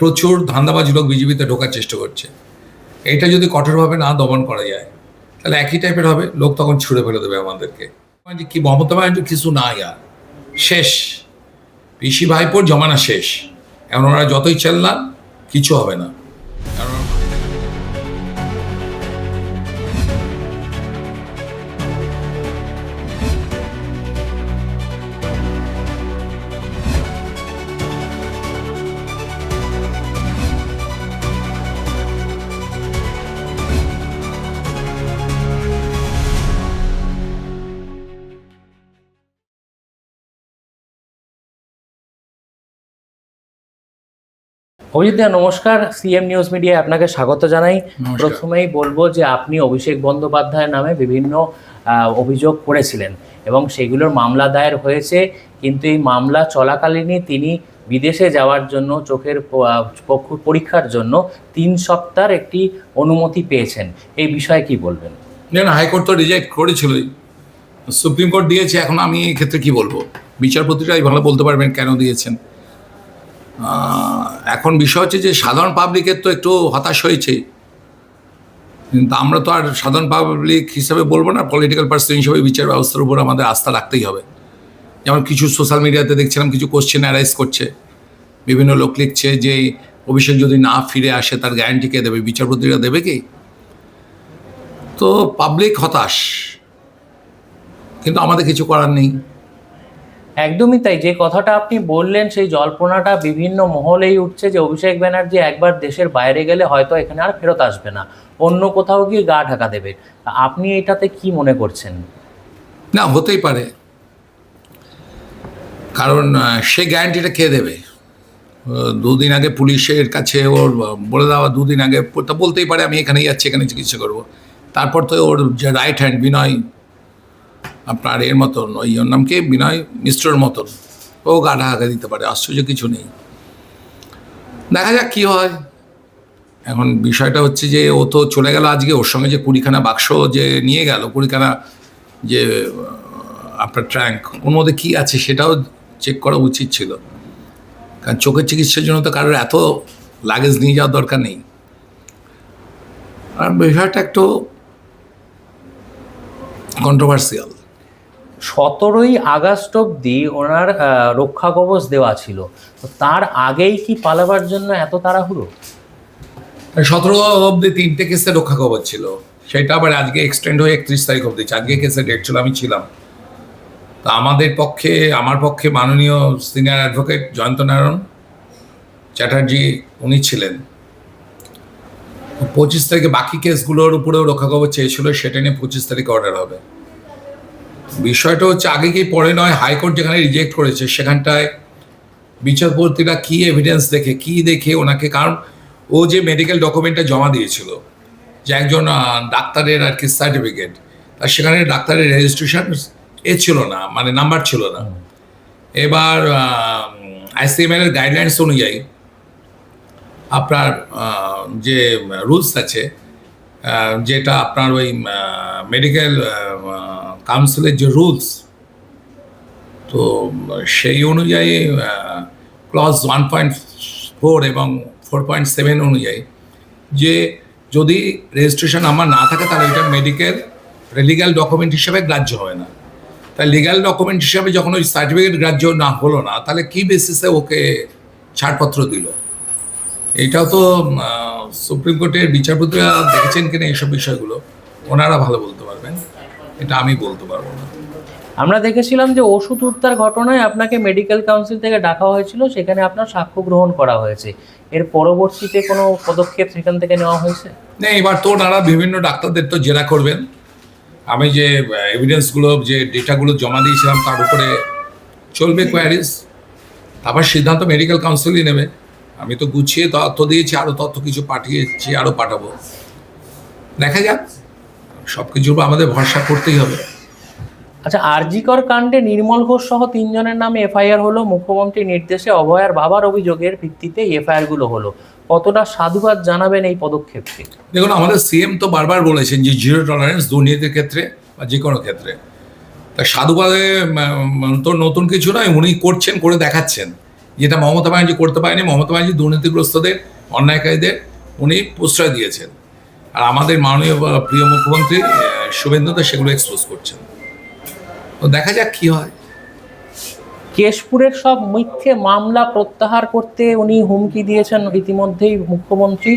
প্রচুর ধান্দাবাজ লোক বিজেপিতে ঢোকার চেষ্টা করছে। এটা যদি কঠোরভাবে না দমন করা যায় তাহলে একই টাইপের হবে, লোক তখন ছুড়ে ফেলে দেবে আমাদেরকে। কি মমতা ব্যানার্জি কিছু নাই আর, শেষ। পিসি ভাইপোর জমানা শেষ। এখন ওনারা যতই চাল্লান কিছু হবে না। কারণ অভিজিৎ দা নমস্কার, সিএম নিউজ মিডিয়ায় আপনাকে স্বাগত জানাই। নমস্কার। প্রথমেই বলবো যে আপনি অভিষেক বন্দ্যোপাধ্যায়ের নামে বিভিন্ন অভিযোগ করেছিলেন এবং সেগুলোর মামলা দায়ের হয়েছে, কিন্তু এই মামলা চলাকালীনই তিনি বিদেশে যাওয়ার জন্য চোখের পরীক্ষার জন্য 3 সপ্তাহের একটি অনুমতি পেয়েছেন। এই বিষয়ে কি বলবেন? না, হাইকোর্ট তো রিজেক্ট করেছিলই, সুপ্রিম কোর্ট দিয়েছে। এখন আমি এই ক্ষেত্রে কি বলবো, বিচারপতিরাই ভালো বলতে পারবেন কেন দিয়েছেন। এখন বিষয় হচ্ছে যে সাধারণ পাবলিকের তো একটু হতাশ হয়েছে, কিন্তু আমরা তো আর সাধারণ পাবলিক হিসাবে বলবো না, পলিটিক্যাল পার্সন হিসেবে বিচার ব্যবস্থার উপর আমাদের আস্থা রাখতেই হবে। যেমন কিছু সোশ্যাল মিডিয়াতে দেখছিলাম কিছু কোশ্চেন অ্যারাইজ করছে, বিভিন্ন লোক লিখছে যে অভিষেক যদি না ফিরে আসে তার গ্যারান্টি কে দেবে, বিচারপতিরা দেবে কি? তো পাবলিক হতাশ, কিন্তু আমাদের কিছু করার নেই। একদমই তাই। যে কথাটা আপনি বললেন সেই জল্পনাটা বিভিন্ন মহলেই উঠছে যে অভিষেক ব্যানার্জি একবার দেশের বাইরে গেলে হয়তো এখানে আর ফেরত আসবে না, অন্য কোথাও গিয়ে গা ঢাকা দেবে। আপনি এটাতে কি মনে করছেন? না, হতেই পারে, কারণ সে গ্যারান্টিটা কে দেবে? দুদিন আগে পুলিশের কাছে ওর বলে দেওয়া, দুদিন আগে তা বলতেই পারে আমি এখানেই যাচ্ছি, এখানে চিকিৎসা করবো। তারপর তো ওর যে রাইট হ্যান্ড বিনয়, আপনার এর মতন, ওর নাম কি, বিনয় মিশ্রর মতন, ও গা ঢাকা দিতে পারে, আশ্চর্য কিছু নেই। দেখা যাক কী হয়। এখন বিষয়টা হচ্ছে যে ও তো চলে গেল আজকে, ওর সঙ্গে যে 20খানা বাক্স যে নিয়ে গেল, 20খানা যে আপনার ট্র্যাঙ্ক, ওর মধ্যে কী আছে সেটাও চেক করা উচিত ছিল। কারণ চোখের চিকিৎসার জন্য তো কারোর এত লাগেজ নিয়ে যাওয়ার দরকার নেই। আর বিষয়টা একটু কন্ট্রোভার্সিয়াল। 17ই আগস্ট অবধি ওনার রক্ষা কবচ দেওয়া ছিল, তো তার আগেই কি পালাবার জন্য এত তাড়াহুড়ো? 17 অবধি 3টে কেসে রক্ষা কবচ ছিল, সেটা আবার আজকে এক্সটেন্ড হয়ে 31 তারিখ অবধি। আজকে কেসের ডেট ছিল, আমি ছিলাম। তা আমার পক্ষে মাননীয় সিনিয়র অ্যাডভোকেট জয়ন্ত নারায়ণ চ্যাটার্জি উনি ছিলেন। 25 তারিখে বাকি কেসগুলোর উপরেও রক্ষা কবচ চেয়েছিল, সেটা নিয়ে 25 তারিখে অর্ডার হবে। বিষয়টা হচ্ছে আগে কি পরে নয়, হাইকোর্ট যেখানে রিজেক্ট করেছে সেখানটায় বিচারপতিরা কি এভিডেন্স দেখে ওনাকে, কারণ ও যে মেডিকেল ডকুমেন্টটা জমা দিয়েছিল যে একজন ডাক্তারের আর কি সার্টিফিকেট, আর সেখানে ডাক্তারের রেজিস্ট্রেশন ছিল না, মানে নাম্বার ছিল না। এবার আইসিএমএল এর গাইডলাইন্স অনুযায়ী আপনার যে রুলস আছে, যেটা আপনার ওই মেডিকেল কাউন্সিলের যে রুলস, তো সেই অনুযায়ী ক্লজ 1.4 এবং 4.7 অনুযায়ী যে যদি রেজিস্ট্রেশন নাম্বার না থাকে তাহলে এটা মেডিকেল লিগ্যাল ডকুমেন্ট হিসেবে গ্রাহ্য হবে না। তাই লিগ্যাল ডকুমেন্ট হিসাবে যখন ওই সার্টিফিকেট গ্রাহ্য না হলো না, তাহলে কী বেসিসে ওকে ছাড়পত্র দিল? এইটাও তো সুপ্রিম কোর্টের বিচারপতিরা দেখেছেন কিনা এইসব বিষয়গুলো, ওনারা ভালো বলতে পারবেন, এটা আমি বলতে পারবো না। আমরা দেখেছিলাম যে ওষুধ উদ্ধার ঘটনায় আপনাকে মেডিকেল কাউন্সিল থেকে ডাকা হয়েছিল, সেখানে আপনার সাক্ষ্য গ্রহণ করা হয়েছে। এর পরবর্তীতে কোনো পদক্ষেপ সেখান থেকে নেওয়া হয়েছে? না, এবার তো ওনারা বিভিন্ন ডাক্তারদের তো জেরা করবেন। আমি যে এভিডেন্সগুলো, যে ডেটাগুলো জমা দিয়েছিলাম তার উপরে চলবে কোয়ারিজ, তারপর সিদ্ধান্ত মেডিকেল কাউন্সিলই নেবে। আমি তো গুছিয়ে তথ্য দিয়েছি, আরও তথ্য কিছু পাঠিয়েছি, আরও পাঠাবো। দেখা যাক, সব কিছুর উপর আমাদের ভরসা করতেই হবে। আচ্ছা, আরজিকর কাণ্ডে নির্মল ঘোষ সহ 3 জনের নামে এফআইআর হলো। মুখ্যমন্ত্রীর নির্দেশে অভয়ার বাবার অভিযোগের ভিত্তিতে এফআইআর গুলো হলো। কতটা সাধুবাদ জানাবেন এই পদক্ষেপকে? দেখুন, আমাদের সিএম তো বারবার বলেছেন যে জিরো টলারেন্স দুর্নীতির ক্ষেত্রে বা যে কোনো ক্ষেত্রে। তা সাধুবাদে তো নতুন কিছু নয়, উনি করছেন, করে দেখাচ্ছেন। যেটা মমতা ব্যানার্জি করতে পারেনি। মমতা ব্যানার্জি দুর্নীতিগ্রস্তদের, অন্যায়কারীদের উনি প্রশ্রয় দিয়েছেন, আর আমাদের মাননীয় প্রিয় মুখ্যমন্ত্রী শুভেন্দু তো সেগুলো এক্সপোজ করছেন। তো দেখা যাক কি হয়। কেশপুরের সব মিথ্যে মামলা প্রত্যাহার করতে উনি হুমকি দিয়েছেন ইতিমধ্যেই মুখ্যমন্ত্রী।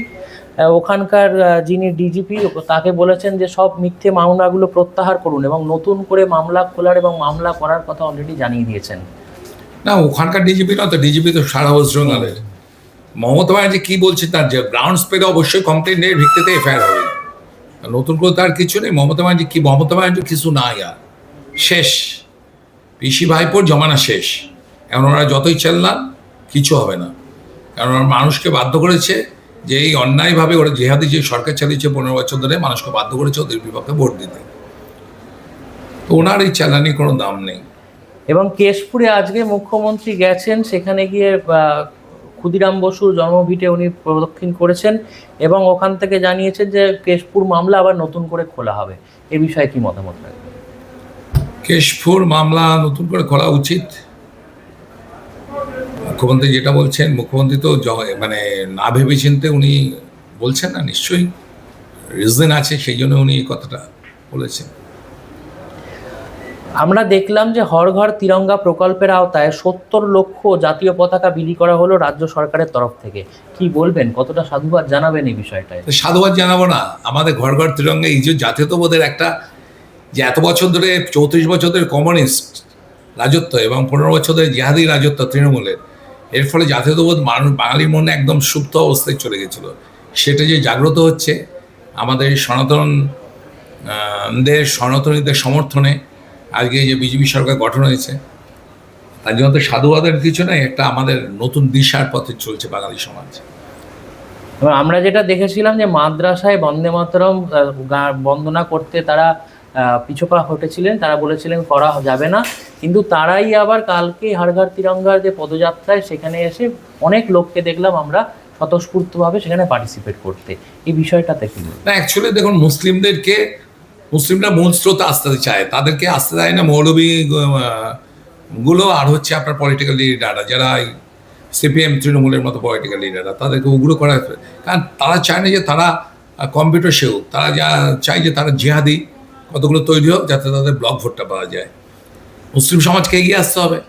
ওখানকার যিনি ডিজিপি তাকে বলেছেন যে সব মিথ্যে মামলাগুলো প্রত্যাহার করুন এবং নতুন করে মামলা খোলার এবং মামলা করার কথা অলরেডি জানিয়ে দিয়েছেন। না, ওখানকার ডিজিপি না তো, ডিজিপি তো সারা ওয়েস্ট বেঙ্গলের। মমতা ব্যানার্জি কি বলছে, তার যে গ্রাউন্ডস পেলে অবশ্যই কমপ্লেনের ভিত্তিতে এফআইআর হবে। নতুন করে তার কিছু নেই। মমতা ব্যানার্জি কিছু নাই আর, শেষ। পিসি ভাইপোর জমানা শেষ। এখন ওরা যতই চেল্লান কিছু হবে না, কারণ ওরা মানুষকে বাধ্য করেছে যে এই অন্যায়ভাবে ওরা জেহাদি যে সরকার চালিয়েছে 15 বছর ধরে, মানুষকে বাধ্য করেছে ওদের বিপক্ষে ভোট দিতে। তো ওনার এই চালানির কোনো দাম নেই। এবং কেশপুরে আজকে মুখ্যমন্ত্রী গেছেন, সেখানে গিয়ে ক্ষুদিরাম বসুর জন্মভিটে উনি প্রদক্ষিণ করেছেন এবং ওখান থেকে জানিয়েছেন যে কেশপুর মামলা আবার নতুন করে খোলা হবে। এ বিষয়ে কি মতামত রাখবেন? কেশপুর মামলা নতুন করে খোলা উচিত। মুখ্যমন্ত্রী যেটা বলছেন, মুখ্যমন্ত্রী তো মানে না ভেবে চিনতে উনি বলছেন না, নিশ্চয়ই রিজন আছে, সেই জন্য উনি এই কথাটা বলেছেন। আমরা দেখলাম যে হর ঘর তিরঙ্গা প্রকল্পের আওতায় 70 লক্ষ জাতীয় পতাকা বিলি করা হলো রাজ্য সরকারের তরফ থেকে। কি বলবেন, কতটা সাধুবাদ জানাবেন এই বিষয়টায়? সাধুবাদ জানাবো না, আমাদের ঘর ঘর তিরঙ্গা এই যে জাতীয়তাবোধের একটা, যে এত বছর ধরে 34 বছর ধরে কমিউনিস্ট রাজত্ব এবং 15 বছর ধরে জিহাদি রাজত্ব তৃণমূলের, এর ফলে জাতীয়তাবোধ মানুষ বাঙালির মনে একদম সুপ্ত অবস্থায় চলে গেছিলো। সেটা যে জাগ্রত হচ্ছে আমাদের সনাতনীদের সমর্থনে আজকে যে বিজেপি সরকার গঠন হয়েছে, তার জন্য তো সাধুবাদের কিছু নেই, একটা আমাদের নতুন দিশার পথে চলছে বাঙালি সমাজ। এবং আমরা যেটা দেখেছিলাম যে মাদ্রাসায় বন্দে মাতরম বন্দনা করতে তারা পিছপা হটেছিলেন, তারা বলেছিলেন করা যাবে না, কিন্তু তারাই আবার কালকে হর ঘর তিরঙ্গার যে পদযাত্রায় সেখানে এসে অনেক লোককে দেখলাম আমরা স্বতঃস্ফূর্তভাবে সেখানে পার্টিসিপেট করতে। এই বিষয়টাতে কি? না, অ্যাকচুয়ালি দেখুন, মুসলিমরা মূল স্রোতে আসতে চায়, তাদেরকে আসতে দেয় না মৌলবী গুলো, আর হচ্ছে আপনার পলিটিক্যাল লিডাররা, যারা সিপিএম তৃণমূলের মতো পলিটিক্যাল লিডাররা, তাদেরকে ওগুলো করা, কারণ তারা চায় না যে তারা কম্পিউটার সেও, তারা যা চায় যে তারা জিহাদি কতগুলো তৈরি হোক যাতে তাদের ব্লক ভোটটা পাওয়া যায়। মুসলিম সমাজকে এগিয়ে আসতে হবে,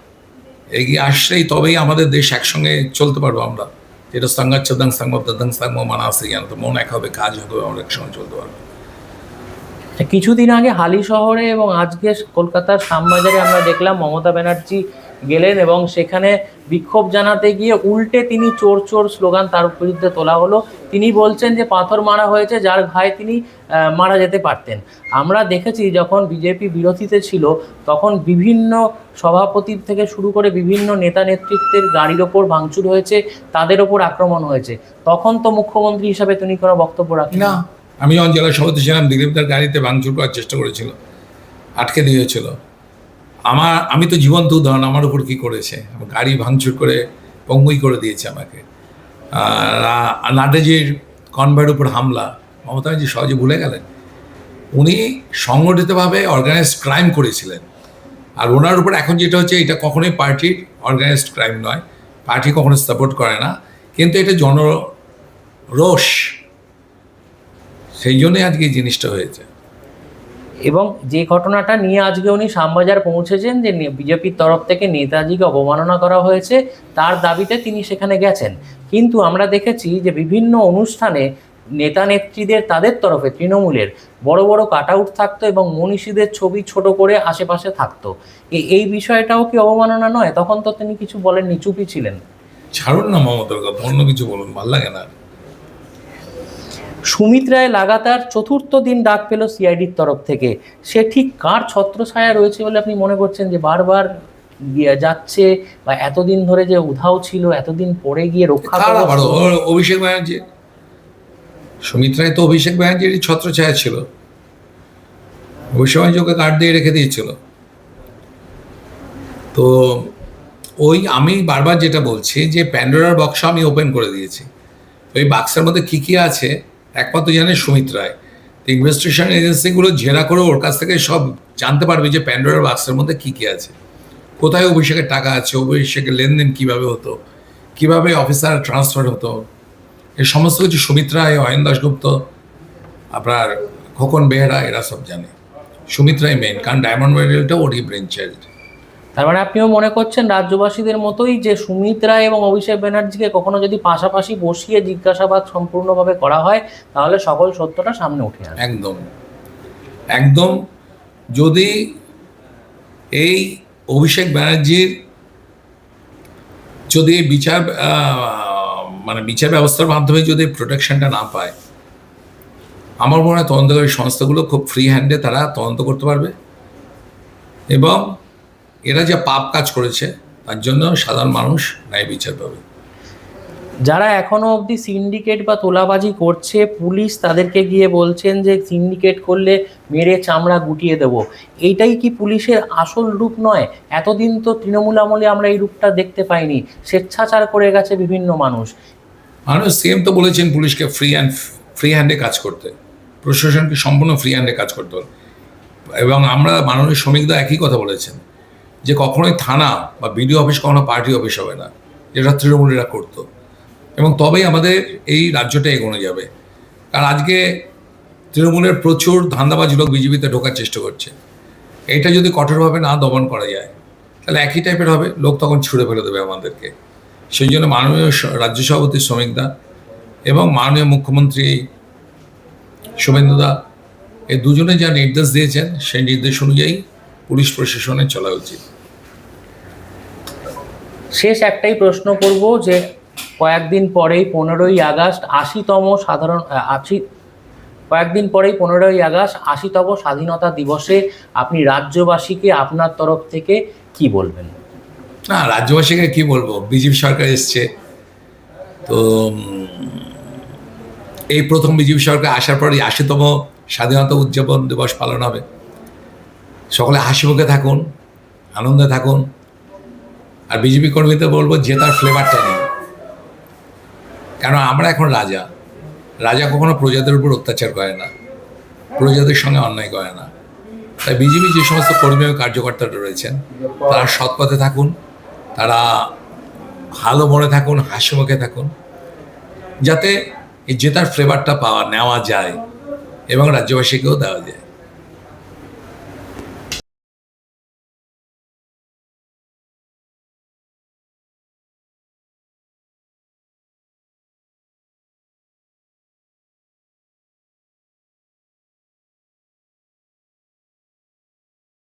এগিয়ে আসলেই তবেই আমাদের দেশ একসঙ্গে চলতে পারবো আমরা, যেটা সাংগাচ্ছাদাং সাংবাদাং সাংম মানা আসে জানো, তো মন এক হবে, কাজ হবে, আমরা একসঙ্গে চলতে পারবো। কিছুদিন আগে হালি শহরে এবং আজকে কলকাতার শ্যামবাজারে আমরা দেখলাম মমতা ব্যানার্জি গেলেন এবং সেখানে বিক্ষোভ জানাতে গিয়ে উল্টে তিনি চোর চোর স্লোগান তার বিরুদ্ধে তোলা হলো। তিনি বলছেন যে পাথর মারা হয়েছে যার ঘায়ে তিনি মারা যেতে পারতেন। আমরা দেখেছি যখন বিজেপি বিরোধীতে ছিল তখন বিভিন্ন সভাপতির থেকে শুরু করে বিভিন্ন নেতা নেতৃত্বের গাড়ির ওপর ভাঙচুর হয়েছে, তাদের ওপর আক্রমণ হয়েছে। তখন তো মুখ্যমন্ত্রী হিসাবে তিনি কোনো বক্তব্য রাখেন না। আমি যখন জেলা সভাপতি ছিলাম, দিলীপদার গাড়িতে ভাঙচুর করার চেষ্টা করেছিল, আটকে দিয়েছিল। আমি তো জীবন্ত উদাহরণ, আমার উপর কী করেছে, গাড়ি ভাঙচুর করে পঙ্গুই করে দিয়েছে আমাকে। নাড্ডাজির কনভয়ের উপর হামলা, মমতা ব্যানার্জি সহজে ভুলে গেলেন। উনি সংগঠিতভাবে অর্গানাইজড ক্রাইম করেছিলেন, আর ওনার উপর এখন যেটা হচ্ছে, এটা কখনোই পার্টির অর্গানাইজড ক্রাইম নয়, পার্টি কখনো সাপোর্ট করে না, কিন্তু এটা জনরোষ, সেই জন্যই আজকে এই জিনিসটা হয়েছে। এবং যে ঘটনাটা নিয়ে আজকে উনি শ্যামবাজার পৌঁছেছেন যে বিজেপির তরফ থেকে নেতাজিকে অবমাননা করা হয়েছে, তার দাবিতে তিনি সেখানে গেছেন। কিন্তু আমরা দেখেছি যে বিভিন্ন অনুষ্ঠানে নেতা নেত্রীদের তাদের তরফে তৃণমূলের বড় বড় কাট আউট থাকতো এবং মনীষীদের ছবি ছোট করে আশেপাশে থাকতো। এই বিষয়টাও কি অবমাননা নয়? তখন তো তিনি কিছু বলেননি, চুপই ছিলেন। ছাড়ুন না মমতার কথা, অন্য কিছু বলুন, ভাল লাগে না। সুমিত রায় লাগাতার 4র্থ দিন ডাক পেল সিআইডির তরফ থেকে। সে ঠিক কার ছত্রছায়া রয়েছে বলে আপনি মনে করছেন যে বারবার যাচ্ছে, বা এতদিন ধরে যে উধাও ছিল, এতদিন পরে গিয়ে রক্ষা করা? অভিষেক ব্যানার্জি, সুমিত রায় তো অভিষেক ব্যানার্জির ছত্রছায়া ছিল। অভিষেক ব্যানার্জি ওকে কার্ড দিয়ে রেখে দিয়েছিল। তো আমি বারবার যেটা বলছি যে প্যান্ডোরার বক্স আমি ওপেন করে দিয়েছি। ওই বাক্সের মধ্যে কী কী আছে একমাত্র জানে সুমিত রায়। তো ইনভেস্টিগেশন এজেন্সিগুলো জেরা করে ওর কাছ থেকে সব জানতে পারবে যে প্যান্ডোরার বাক্সের মধ্যে কী কী আছে। কোথায় অভিষেকের টাকা আছে, অভিষেকের লেনদেন কিভাবে হতো, কিভাবে অফিসার ট্রান্সফার হতো, এই সমস্ত কিছু সুমিত রায়, অয়ন দাশগুপ্ত, আপনার খোকন বেহরা এরা সব জানে। সুমিত রায় মেন, কারণ ডায়মন্ড মেডেলটা ওরই ব্রেন চাইল্ড। তার মানে আপনিও মনে করছেন রাজ্যবাসীদের মতোই যে সুমিত রায় এবং অভিষেক ব্যানার্জিকে কখনো যদি পাশাপাশি বসিয়ে জিজ্ঞাসাবাদ সম্পূর্ণভাবে করা হয় তাহলে সকল সত্যটা সামনে উঠে আসবে। একদম একদম। যদি এই অভিষেক ব্যানার্জির যদি বিচার মানে বিচার ব্যবস্থার মাধ্যমে যদি প্রোটেকশনটা না পায়, আমার মনে হয় তদন্তকারী সংস্থাগুলো খুব ফ্রি হ্যান্ডে তারা তদন্ত করতে পারবে, এবং এরা যে পাপ কাজ করেছে তার জন্য সাধারণ মানুষ ন্যায় বিচার পাবে। যারা এখনো অবধি সিন্ডিকেট বা তোলাবাজি করছে, পুলিশ তাদেরকে গিয়ে বলছেন যে সিন্ডিকেট করলে মেরে চামড়া গুটিয়ে দেব, এইটাই কি পুলিশের আসল রূপ নয়? এতদিন তো তৃণমূল আমলে আমরা এই রূপটা দেখতে পাইনি, স্বেচ্ছাচার করে গেছে বিভিন্ন মানুষ। মানুষ সিএম তো বলেছেন পুলিশকে ফ্রি হ্যান্ডে কাজ করতে, প্রশাসনকে সম্পূর্ণ ফ্রি হ্যান্ডে কাজ করতে হবে। এবং আমরা মাননীয় শ্রমিকদা একই কথা বলেছেন যে কখনোই থানা বা বিডিও অফিস কখনো পার্টি অফিস হবে না, যেটা তৃণমূলীরা করতো, এবং তবেই আমাদের এই রাজ্যটা এগোনো যাবে। কারণ আজকে তৃণমূলের প্রচুর ধান্দাবাজ লোক বিজেপিতে ঢোকার চেষ্টা করছে, এইটা যদি কঠোরভাবে না দমন করা যায় তাহলে একই টাইপের হবে, লোক তখন ছুঁড়ে ফেলে দেবে আমাদেরকে। সেই জন্য মাননীয় রাজ্য সভাপতি শ্রমিকদা এবং মাননীয় মুখ্যমন্ত্রী শুভেন্দুদা এই দুজনে যা নির্দেশ দিয়েছেন সেই নির্দেশ অনুযায়ী পুলিশ প্রশাসনের চলা উচিত। শেষ একটাই প্রশ্ন করব যে কয়েকদিন পরেই 15ই আগস্ট 80তম স্বাধীনতা দিবসে আপনি রাজ্যবাসীকে আপনার তরফ থেকে কি বলবেন? না, রাজ্যবাসীকে কি বলবো, বিজেপি সরকার এসছে তো এই প্রথম বিজেপি সরকার আসার পরই 80তম স্বাধীনতা উদযাপন দিবস পালন হবে। সকলে হাসি মুখে থাকুন, আনন্দে থাকুন। আর বিজেপি কর্মীদের বলবো জেতার ফ্লেভারটা নেই, কেন আমরা এখন রাজা। রাজা কখনো প্রজাদের উপর অত্যাচার করে না, প্রজাদের সঙ্গে অন্যায় করে না। তাই বিজেপি যে সমস্ত কর্মী ও কার্যকর্তারা রয়েছেন তারা সৎ পথে থাকুন, তারা ভালো মনে থাকুন, হাসি মুখে থাকুন, যাতে এই জেতার ফ্লেভারটা নেওয়া যায় এবং রাজ্যবাসীকেও দেওয়া যায়।